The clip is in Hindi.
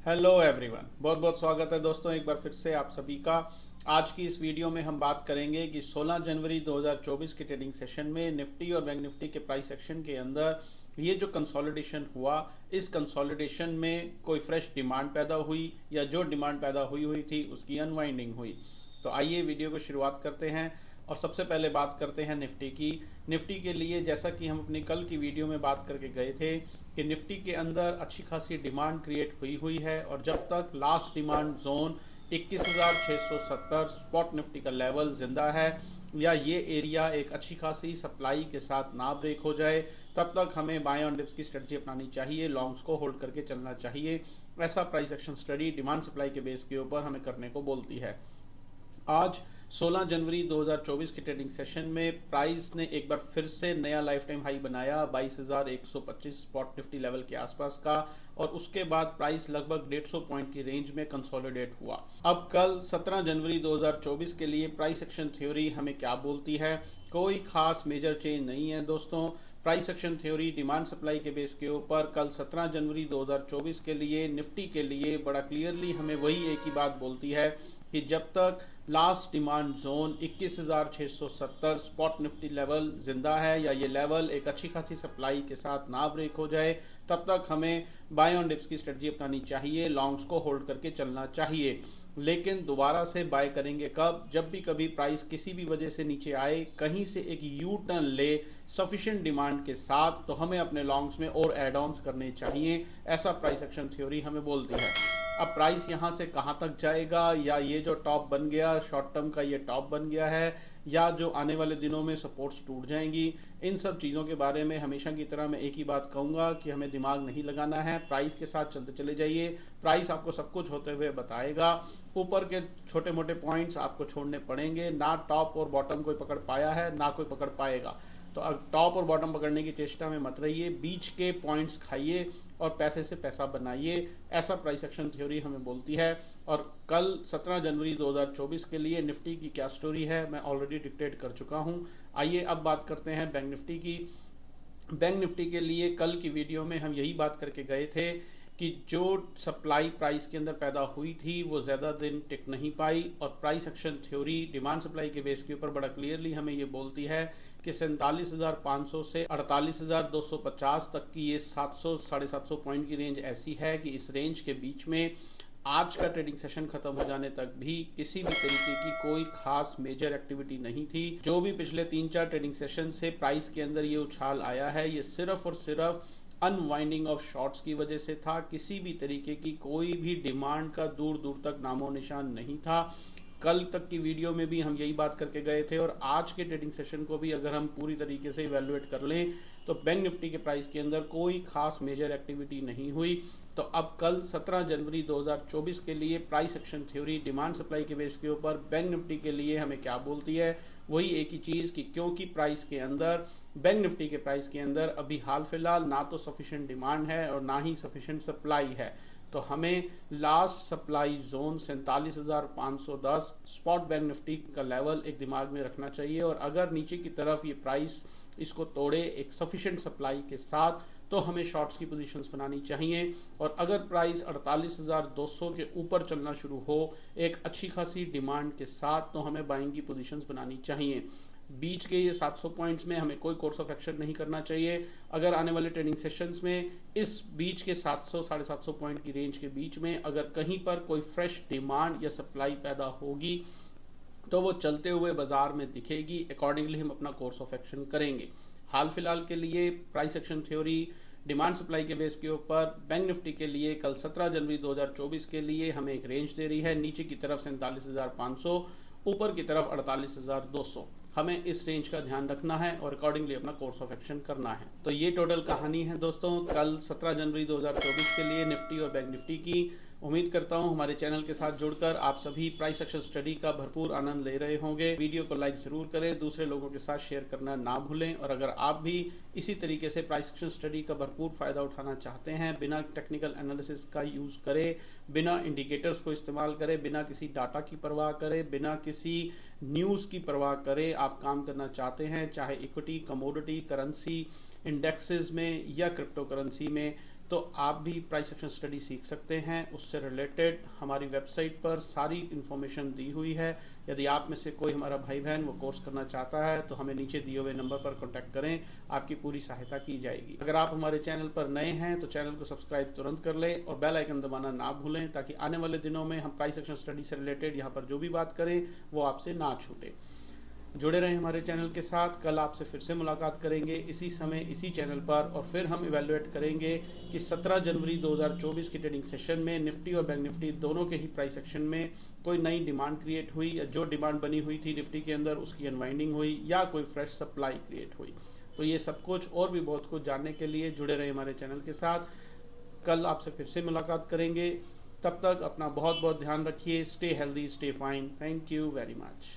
हेलो एवरीवन, बहुत बहुत स्वागत है दोस्तों एक बार फिर से आप सभी का। आज की इस वीडियो में हम बात करेंगे कि 16 जनवरी 2024 के ट्रेडिंग सेशन में निफ्टी और बैंक निफ्टी के प्राइस एक्शन के अंदर ये जो कंसोलिडेशन हुआ, इस कंसोलिडेशन में कोई फ्रेश डिमांड पैदा हुई या जो डिमांड पैदा हुई थी उसकी अनवाइंडिंग हुई। तो आइए वीडियो को शुरुआत करते हैं और सबसे पहले बात करते हैं निफ्टी की। निफ्टी के लिए जैसा कि हम अपनी कल की वीडियो में बात करके गए थे कि निफ्टी के अंदर अच्छी खासी डिमांड क्रिएट हुई है और जब तक last demand zone 21,670 spot Nifty का लेवल जिंदा है या ये एरिया एक अच्छी खासी सप्लाई के साथ ना ब्रेक हो जाए, तब तक हमें बाय ऑन डिप्स की स्ट्रेटजी अपनानी चाहिए, लॉन्ग्स को होल्ड करके चलना चाहिए। ऐसा price action study demand supply के बेस के ऊपर हमें करने को बोलती है। आज 16 जनवरी 2024 के ट्रेडिंग सेशन में प्राइस ने एक बार फिर से नया लाइफ टाइम हाई बनाया 22,125 स्पॉट निफ्टी लेवल के आसपास का, और उसके बाद प्राइस लगभग 150 पॉइंट की रेंज में कंसोलिडेट हुआ। अब कल 17 जनवरी 2024 के लिए प्राइस एक्शन थ्योरी हमें क्या बोलती है? कोई खास मेजर चेंज नहीं है दोस्तों। Price action theory demand supply के बेस के ऊपर कल 17 जनवरी 2024 के लिए निफ्टी के लिए बड़ा क्लियरली हमें वही एक ही बात बोलती है कि जब तक last demand zone 21,670 spot Nifty level जिंदा है या ये लेवल एक अच्छी खासी सप्लाई के साथ ना ब्रेक हो जाए, तब तक हमें बाय ऑन डिप्स की स्ट्रेटजी अपनानी चाहिए, लॉन्ग्स को होल्ड करके चलना चाहिए। लेकिन दोबारा से बाय करेंगे कब? जब भी कभी प्राइस किसी भी वजह से नीचे आए, कहीं से एक यू टर्न ले सफिशिएंट डिमांड के साथ, तो हमें अपने लॉन्ग्स में और एड ऑन्स करने चाहिए। ऐसा प्राइस एक्शन थ्योरी हमें बोलती है। अब प्राइस यहां से कहां तक जाएगा, या ये जो टॉप बन गया शॉर्ट टर्म का, ये टॉप बन गया है, या जो आने वाले दिनों में सपोर्ट्स टूट जाएंगी, इन सब चीज़ों के बारे में हमेशा की तरह मैं एक ही बात कहूंगा कि हमें दिमाग नहीं लगाना है। प्राइस के साथ चलते चले जाइए, प्राइस आपको सब कुछ होते हुए बताएगा। ऊपर के छोटे मोटे पॉइंट्स आपको छोड़ने पड़ेंगे। ना टॉप और बॉटम कोई पकड़ पाया है, ना कोई पकड़ पाएगा। तो अब टॉप और बॉटम पकड़ने की चेष्टा में मत रहिए, बीच के पॉइंट्स खाइए और पैसे से पैसा बनाइए। ऐसा प्राइस एक्शन थ्योरी हमें बोलती है। और कल 17 जनवरी 2024 के लिए निफ्टी की क्या स्टोरी है मैं ऑलरेडी डिक्टेट कर चुका हूं। आइए अब बात करते हैं बैंक निफ्टी की। बैंक निफ्टी के लिए कल की वीडियो में हम यही बात करके गए थे कि जो सप्लाई प्राइस के अंदर पैदा हुई थी वो ज़्यादा दिन टिक नहीं पाई, और price action theory demand supply के बेस के ऊपर बड़ा क्लियरली हमें ये बोलती है कि 47,500 से 48,250 तक की ये 700 750 पॉइंट की रेंज ऐसी है कि इस रेंज के बीच में आज का ट्रेडिंग सेशन खत्म हो जाने तक भी किसी भी तरीके की कोई खास मेजर एक्टिविटी नहीं थी। जो भी पिछले 3-4 ट्रेडिंग सेशन से प्राइस के अंदर ये उछाल आया है, ये सिर्फ और सिर्फ अनवाइंडिंग ऑफ शॉर्ट्स की वजह से था। किसी भी तरीके की कोई भी डिमांड का दूर दूर तक नामो निशान नहीं था। कल तक की वीडियो में भी हम यही बात करके गए थे, और आज के ट्रेडिंग सेशन को भी अगर हम पूरी तरीके से इवेलुएट कर लें तो बैंक निफ्टी के प्राइस के अंदर कोई खास मेजर एक्टिविटी नहीं हुई। तो अब कल 17 जनवरी 2024 के लिए price action theory demand supply के बेस के ऊपर बैंक निफ्टी के लिए हमें क्या बोलती है? वही एक ही चीज़ कि क्योंकि प्राइस के अंदर, बैंक निफ्टी के प्राइस के अंदर अभी हाल फिलहाल ना तो सफिशिएंट डिमांड है और ना ही सफिशिएंट सप्लाई है, तो हमें last supply zone 47,510 spot bank Nifty का लेवल एक दिमाग में रखना चाहिए। और अगर नीचे की तरफ ये प्राइस इसको तोड़े एक सफिशिएंट सप्लाई के साथ, तो हमें शॉर्ट्स की पोजीशंस बनानी चाहिए। और अगर प्राइस 48,200 के ऊपर चलना शुरू हो एक अच्छी खासी डिमांड के साथ, तो हमें बाइंग की पोजीशंस बनानी चाहिए। बीच के ये 700 पॉइंट्स में हमें कोई कोर्स ऑफ एक्शन नहीं करना चाहिए। अगर आने वाले ट्रेडिंग सेशंस में इस बीच के 700 750 पॉइंट की रेंज के बीच में अगर कहीं पर कोई फ्रेश डिमांड या सप्लाई पैदा होगी, तो वो चलते हुए बाजार में दिखेगी। अकॉर्डिंगली हम अपना कोर्स ऑफ एक्शन करेंगे। हाल फिलहाल के लिए price action theory demand supply के बेस के ऊपर बैंक निफ्टी के लिए कल 17 जनवरी 2024 के लिए हमें एक रेंज दे रही है। नीचे की तरफ 47,500, ऊपर की तरफ 48,200। हमें इस रेंज का ध्यान रखना है और अकॉर्डिंगली अपना कोर्स ऑफ एक्शन करना है। तो ये टोटल कहानी है दोस्तों कल 17 जनवरी 2024 के लिए निफ्टी और बैंक निफ्टी की। उम्मीद करता हूं हमारे चैनल के साथ जुड़कर आप सभी प्राइस एक्शन स्टडी का भरपूर आनंद ले रहे होंगे। वीडियो को लाइक जरूर करें, दूसरे लोगों के साथ शेयर करना ना भूलें। और अगर आप भी इसी तरीके से प्राइस एक्शन स्टडी का भरपूर फायदा उठाना चाहते हैं, बिना टेक्निकल एनालिसिस का यूज करे, बिना इंडिकेटर्स को इस्तेमाल करे, बिना किसी डाटा की परवाह करे, बिना किसी न्यूज की परवाह करे आप काम करना चाहते हैं, चाहे इक्विटी, कमोडिटी, करेंसी, इंडेक्सेस में या क्रिप्टो करेंसी में, तो आप भी प्राइस एक्शन स्टडी सीख सकते हैं। उससे रिलेटेड हमारी वेबसाइट पर सारी इन्फॉर्मेशन दी हुई है। यदि आप में से कोई हमारा भाई बहन वो कोर्स करना चाहता है तो हमें नीचे दिए हुए नंबर पर कॉन्टैक्ट करें, आपकी पूरी सहायता की जाएगी। अगर आप हमारे चैनल पर नए हैं तो चैनल को सब्सक्राइब तुरंत कर लें और बेल आइकन दबाना ना भूलें, ताकि आने वाले दिनों में हम प्राइस एक्शन स्टडी से रिलेटेड यहाँ पर जो भी बात करें वो आपसे ना छूटे। जुड़े रहें हमारे चैनल के साथ। कल आपसे फिर से मुलाकात करेंगे इसी समय इसी चैनल पर, और फिर हम इवेलुएट करेंगे कि 17 जनवरी 2024 की ट्रेडिंग सेशन में निफ्टी और बैंक निफ्टी दोनों के ही प्राइस एक्शन में कोई नई डिमांड क्रिएट हुई, या जो डिमांड बनी हुई थी निफ्टी के अंदर उसकी अनवाइंडिंग हुई, या कोई फ्रेश सप्लाई क्रिएट हुई। तो ये सब कुछ और भी बहुत कुछ जानने के लिए जुड़े रहे हमारे चैनल के साथ। कल आपसे फिर से मुलाकात करेंगे। तब तक अपना बहुत बहुत ध्यान रखिए। Stay healthy, stay fine. Thank you very much.